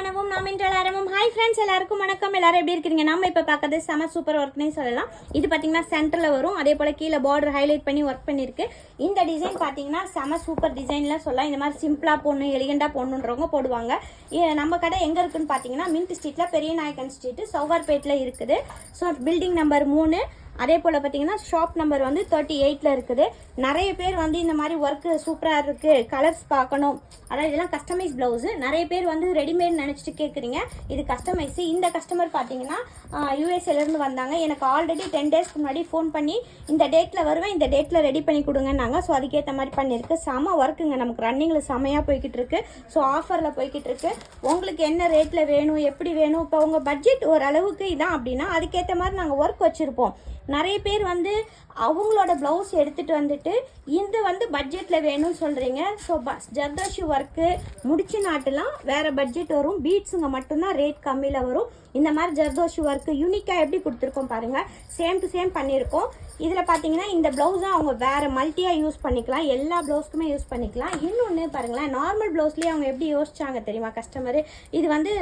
வானமும் நாம் இன்றால் ஆரம்பம். ஹாய் ஃப்ரெண்ட்ஸ், எல்லாருக்கும் வணக்கம். எல்லாரும் எப்படி இருக்கிறீங்க? நம்ம இப்போ பார்க்கறது செம சூப்பர் ஒர்க்னே சொல்லலாம். இது பார்த்தீங்கன்னா சென்டரில் வரும், அதே போல் கீழே பார்டர் ஹைலைட் பண்ணி ஒர்க் பண்ணியிருக்கு. இந்த டிசைன் பார்த்தீங்கன்னா செம சூப்பர் டிசைன்லாம் சொல்லலாம். இந்த மாதிரி சிம்பிளாக போடணும், எலிகண்டாக போடணுன்றவங்க போடுவாங்க. நம்ம கடை எங்கே இருக்குன்னு பார்த்தீங்கன்னா மின்ட் ஸ்ட்ரீட்டில், பெரிய நாயக்கன் ஸ்ட்ரீட்டு, சௌகார்பேட்டில் இருக்குது. So building number 3. அதே போல் பார்த்தீங்கன்னா ஷாப் நம்பர் 38 இருக்குது. நிறைய பேர் இந்த மாதிரி ஒர்க்கு சூப்பராக இருக்குது, கலர்ஸ் பார்க்கணும், அதாவது இதெல்லாம் கஸ்டமைஸ் ப்ளவுஸு. நிறைய பேர் ரெடிமேட் நினச்சிட்டு கேட்குறீங்க, இது கஸ்டமைஸு. இந்த கஸ்டமர் பார்த்தீங்கன்னா யூஎஸ்ஏலேருந்து வந்தாங்க. எனக்கு ஆல்ரெடி 10 டேஸ்க்கு முன்னாடி ஃபோன் பண்ணி இந்த டேட்டில் வருவேன், இந்த டேட்டில் ரெடி பண்ணி கொடுங்கன்னாங்க. ஸோ அதுக்கேற்ற மாதிரி பண்ணியிருக்கு. செம ஒர்க்குங்க, நமக்கு ரன்னிங்கில் செமையாக போய்கிட்டு இருக்கு. ஸோ ஆஃபரில் போய்கிட்டு இருக்கு. உங்களுக்கு என்ன ரேட்டில் வேணும், எப்படி வேணும், இப்போ உங்கள் பட்ஜெட் ஓரளவுக்கு இதான் அப்படின்னா அதுக்கேற்ற மாதிரி நாங்கள் ஒர்க் வச்சுருப்போம். நிறைய பேர் அவங்களோட ப்ளவுஸ் எடுத்துகிட்டு வந்துட்டு இது பட்ஜெட்டில் வேணும்னு சொல்கிறீங்க. ஸோ ஜர்தோஷி ஒர்க்கு முடிச்சு நாட்டுலாம் வேறு பட்ஜெட் வரும், பீட்ஸுங்க மட்டும்தான் ரேட் கம்மியில் வரும். இந்த மாதிரி ஜர்தோஷி ஒர்க்கு யூனிக்காக எப்படி கொடுத்துருக்கோம் பாருங்கள், சேம் டு சேம் பண்ணியிருக்கோம். இதில் பார்த்தீங்கன்னா இந்த ப்ளவுஸும் அவங்க வேறு மல்ட்டியாக யூஸ் பண்ணிக்கலாம், எல்லா ப்ளவுஸ்க்குமே யூஸ் பண்ணிக்கலாம். இன்னொன்று பாருங்களேன், நார்மல் ப்ளவுஸ்லேயே அவங்க எப்படி யோசிச்சாங்க தெரியுமா கஸ்டமரு? இது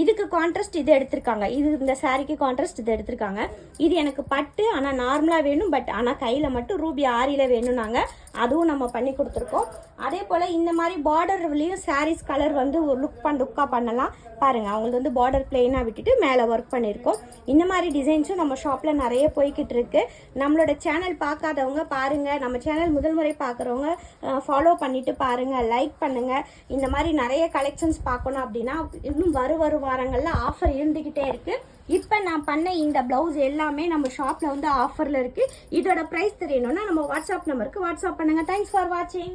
இதுக்கு கான்ட்ராஸ்ட் இது எடுத்திருக்காங்க, இது இந்த சாரிக்கு கான்ட்ராஸ்ட் இது எடுத்திருக்காங்க. இது எனக்கு பட்டு ஆனால் நார்மலாக வேணும், பட் ஆனால் கையில் மட்டும் ரூபி ஆரியில் வேணும்னாங்க, அதுவும் நம்ம பண்ணி கொடுத்துருக்கோம். அதே போல் இந்த மாதிரி பார்டர்லேயும் சாரீஸ் கலர் ஒரு லுக்காக பண்ணலாம் பாருங்கள். அவங்களுக்கு பார்டர் பிளெயினாக விட்டுட்டு மேலே ஒர்க் பண்ணியிருக்கோம். இந்த மாதிரி டிசைன்ஸும் நம்ம ஷாப்பில் நிறைய போய்கிட்டு இருக்கு. நம்மளோட சேனல் பார்க்காதவங்க பாருங்கள், நம்ம சேனல் முதல் முறை பார்க்குறவங்க ஃபாலோ பண்ணிவிட்டு பாருங்கள், லைக் பண்ணுங்கள். இந்த மாதிரி நிறைய கலெக்ஷன்ஸ் பார்க்கணும் அப்படின்னா இன்னும் வரும் வாரங்களில் ஆஃபர் இருந்துக்கிட்டே இருக்குது. இப்போ நான் பண்ண இந்த ப்ளவுஸ் எல்லாமே நம்ம ஷாப்பில் ஆஃபரில் இருக்குது. இதோட ப்ரைஸ் தெரியணும்னா நம்ம வாட்ஸ்அப் நம்பருக்கு வாட்ஸ்அப் பண்ணுங்கள். தேங்க்ஸ் ஃபார் வாட்சிங்.